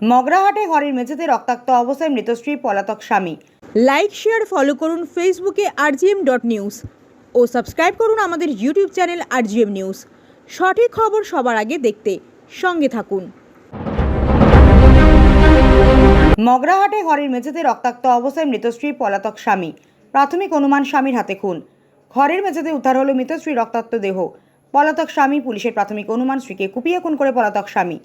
মগরাহাটে ঘরের মেঝেতে রক্তাক্ত অবস্থায় মৃত স্ত্রী পলাতক স্বামী। লাইক শেয়ার ফলো করুন ফেসবুকে rgm.news ও সাবস্ক্রাইব করুন আমাদের ইউটিউব চ্যানেল rgm নিউজ। সঠিক খবর সবার আগে দেখতে সঙ্গে থাকুন। মগরাহাটে ঘরের মেঝেতে রক্তাক্ত অবস্থায় মৃত স্ত্রী পলাতক স্বামী। প্রাথমিক অনুমান স্বামীর হাতে খুন। ঘরের মেঝেতে উদ্ধার হলো মৃত স্ত্রীর রক্তাক্ত দেহ। পলাতক স্বামী। পুলিশের প্রাথমিক অনুমান স্ত্রীকে কুপিয়ে খুন করে পলাতক স্বামী।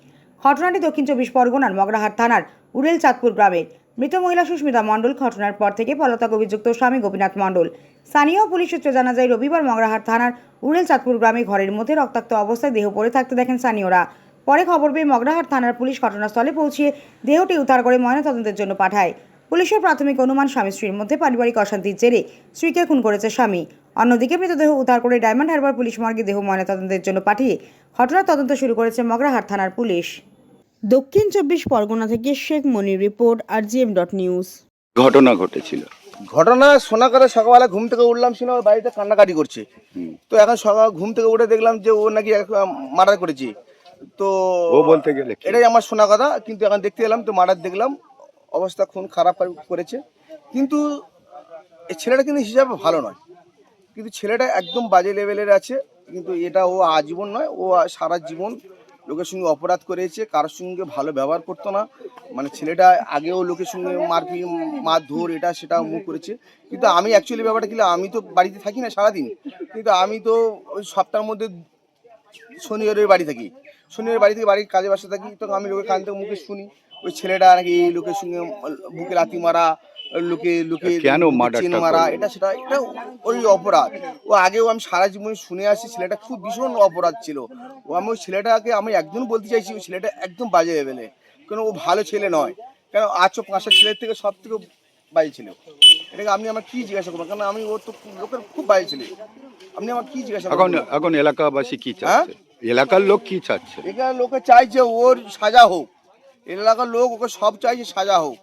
ঘটনাটি দক্ষিণ চব্বিশ পরগনার মগরাহাট থানার উড়েল চাঁদপুর গ্রামের। মৃত মহিলা সুস্মিতা মণ্ডল। ঘটনার পর থেকে পলাতক অভিযুক্ত স্বামী গোপীনাথ মণ্ডল। স্থানীয় পুলিশ সূত্রে জানা যায়, রবিবার মগরাহাট থানার উড়েল চাঁদপুর গ্রামে ঘরের মধ্যে রক্তাক্ত অবস্থায় দেহ পড়ে থাকতে দেখেন স্থানীয়রা। পরে খবর পেয়ে মগরাহাট থানার পুলিশ ঘটনাস্থলে পৌঁছিয়ে দেহটি উদ্ধার করে ময়নাতদন্তের জন্য পাঠায়। পুলিশের প্রাথমিক অনুমান স্বামী স্ত্রীর মধ্যে পারিবারিক অশান্তির জেরে স্ত্রীকে খুন করেছে স্বামী। অন্যদিকে মৃতদেহ উদ্ধার করে ডায়মন্ড হারবার পুলিশ মর্গে দেহ ময়নাতদন্তের জন্য পাঠিয়ে ঘটনার তদন্ত শুরু করেছে মগরাহাট থানার পুলিশ। দক্ষিণ চব্বিশ পরগনা থেকে শেখ মনির রিপোর্ট, rgm.news। ঘটনা ঘটেছিল। ঘটনা শোনা করে সকালবেলা ঘুম থেকে উঠলাম, ছিল ওর বাড়িতে কান্নাকাটি করছে। তো এখন সকাল ঘুম থেকে উঠে দেখলাম যে ও নাকি মার্ডার করেছে। তো ও বলতে গেলে কি? এটাই আমার শোনা কথা, কিন্তু এখন দেখতে এলাম তো মার্ডার দেখলাম, অবস্থা খুব খারাপ করেছে। কিন্তু এই ছেলেটা কিন্তু হিসাবে ভালো নয়, কিন্তু ছেলেটা একদম বাজে লেভেলের আছে। কিন্তু এটা ও আজীবন নয়, ও সারা জীবন লোকের সঙ্গে অপরাধ করেছে, কারোর সঙ্গে ভালো ব্যবহার করতো না। মানে ছেলেটা আগেও লোকের সঙ্গে মারধর এটা সেটা মুখ করেছে। কিন্তু আমি অ্যাকচুয়ালি ব্যাপারটা কি, আমি তো বাড়িতে থাকি না সারাদিন, কিন্তু আমি তো ওই সপ্তাহের মধ্যে শনিবারের বাড়ি থাকি, শনিবার বাড়ি থেকে বাড়ির কাজে বাসা থাকি। তো আমি লোকের কান থেকে মুখে শুনি ওই ছেলেটা নাকি এই লোকের সঙ্গে বুকে লাথি মারা, লোকে কেন চেন মারা, এটা সেটা, এটা ওই অপরাধ। ও আগেও আমি সারা জীবন শুনে আসি, ছেলেটা খুব ভীষণ অপরাধ ছিল। ও আমি ওই ছেলেটাকে আমি একদম বলতে চাইছি, ওই ছেলেটা একদম বাজে লেভেলে, কেন ও ভালো ছেলে নয়। কেন আজও পাঁচটা ছেলের থেকে সব থেকে বাজে ছিল। এটাকে আপনি আমার কি জিজ্ঞাসা করবেন, কারণ আমি ওর তো লোকের খুব বাজে ছেলে, আপনি আমার কি জিজ্ঞাসা করবেন? এখন এলাকাবাসী কি চাচ্ছে? এলাকার লোক কি চাচ্ছে? এখানে লোকে চাইছে ওর সাজা হোক, এলাকার লোক ওকে সব চাইছে সাজা হোক।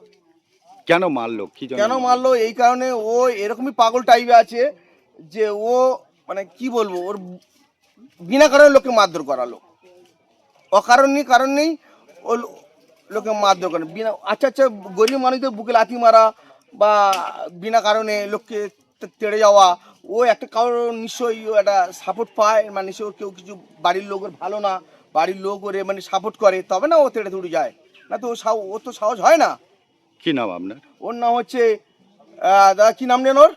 কেন মারলো? কি জন্য কেন মারলো? এই কারণে ও এরকমই পাগল টাইপে আছে যে ও মানে কি বলবো, ওর বিনা কারণে লোককে মারধর করালো, কারণ নেই ও লোকে মারধর করে বিনা। আচ্ছা গরিব মানুষদের বুকে লাথি মারা বা বিনা কারণে লোককে তেড়ে যাওয়া, ও একটা কারোর নিশ্চয়ই ও একটা সাপোর্ট পায়, মানে নিশ্চয় কেউ কিছু বাড়ির লোকের ভালো না, বাড়ির লোক ওরে মানে সাপোর্ট করে, তবে না ও তেড়ে তুড়ে যায়, না তো ও তো সাহস হয় না। কি নাম আপনার? ওর নাম হচ্ছে দাদা কি নাম নেন ওর?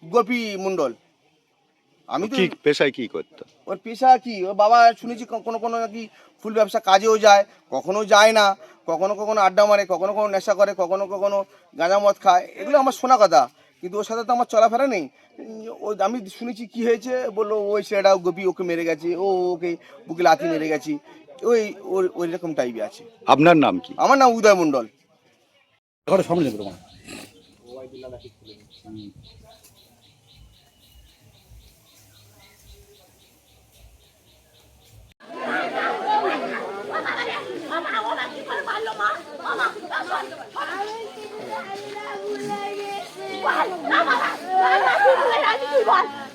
গোপী মণ্ডল। আমি তো কি পেশায় কি করতো? ওর পেশা কি, ওর বাবা শুনেছি কোনো নাকি ফুল ব্যবসা কাজেও যায়, কখনো যায় না, কখনো আড্ডা মারে, কখনো নেশা করে, কখনো গাঁজা মদ খায়, এগুলো আমার শোনা কথা। কিন্তু ওর সাথে তো আমার চলাফেরা নেই। ও আমি শুনেছি কি হয়েছে, বললো ওই ছেলেটা গোপী ওকে মেরে গেছে, ওকে বুকে লাথি মেরে গেছি, ওই রকম টাইপে আছে। আপনার নাম কি? আমার নাম উদয় মণ্ডল।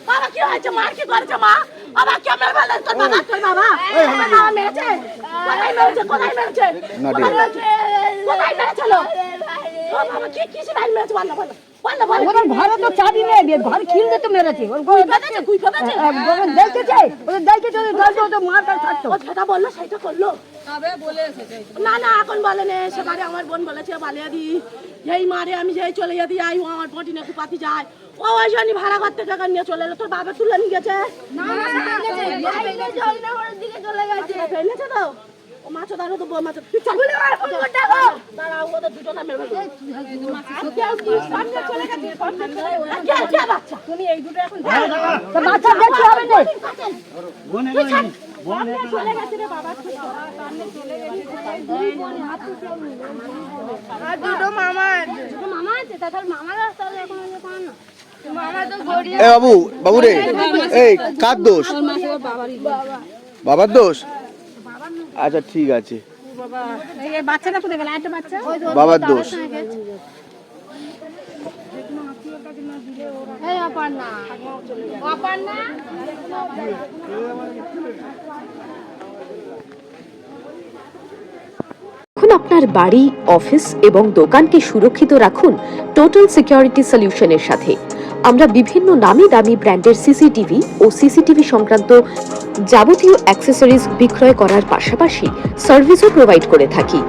বাবা কি হয়েছে? মার কি করেছে? মা বাবা কে মেরে ফেলে? তোর বাবা, তোর বাবা মেরেছে? কোথায় মেরেছে? কোথায় মেরেছে? কোথায় মেরেছিল? বাবা কি কিসে ভাই মেরেছে? ওদের ঘরে তো চাবি নেই, ঘর খিলতে তো মেরেছে। ওদের দেখেছে, ওদের মার কাছে থাকতো। ও যেটা বললো সেটা করলো, না এখন বলেনি। সেবারে আমার বোন বলেছে বালিয়া দি এই মারে আমি যেই চলে যেতে যাই, ও আমার পটি নাকি পাতি যায়, ও ওই জন্য ভাড়া করতে টাকা নিয়ে চলে এলো। তোর বাবা তুলে নিয়ে গেছে তো ও মাছ দাঁড়ো তো মাছ দাঁড়াও, ওদের দুটো নামে তুমি এই দুটো এখন বাচ্চা দেখতে হবে না। চলে গেছে রে বাবা, দুটো মামা আছে, তাদের মামার রাস্তা এখন বাবু রে, এই কার দোষ? বাবার দোষ? আচ্ছা ঠিক আছে, বাচ্চাটা কোথায় গেল? একটা বাচ্চা বাবার দোষ। এখন আপনার বাড়ি, অফিস এবং দোকানকে সুরক্ষিত রাখুন টোটাল সিকিউরিটি সলিউশনের সাথে। আমরা বিভিন্ন নামি দামি ব্র্যান্ডের সিসিটিভি ও সিসিটিভি সংক্রান্ত যাবতীয় অ্যাক্সেসরিজ বিক্রয় করার পাশাপাশি সার্ভিসও প্রোভাইড করে থাকি।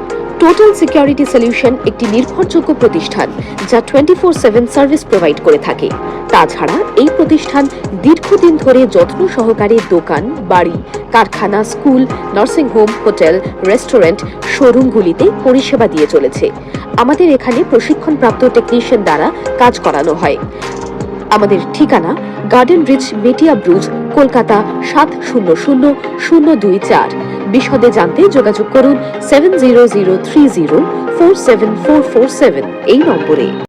টোটাল সিকিউরিটি সলিউশন একটি নির্ভরযোগ্য প্রতিষ্ঠান যা 24/7 সার্ভিস প্রোভাইড করে থাকে। তাছাড়া এই প্রতিষ্ঠান দীর্ঘদিন ধরে যত্ন সহকারে দোকান, বাড়ি, কারখানা, school, nursing home, hotel, restaurant, শোরুমগুলিতে পরিষেবা দিয়ে চলেছে। আমাদের এখানে প্রশিক্ষণপ্রাপ্ত টেকনিশিয়ান দ্বারা কাজ করানো হয়। আমাদের ঠিকানা গার্ডেন রিচ, মেটিয়া ব্রুজ, কলকাতা 700024। বিশদে জানতে যোগাযোগ করুন 7003047447 এই নম্বরে।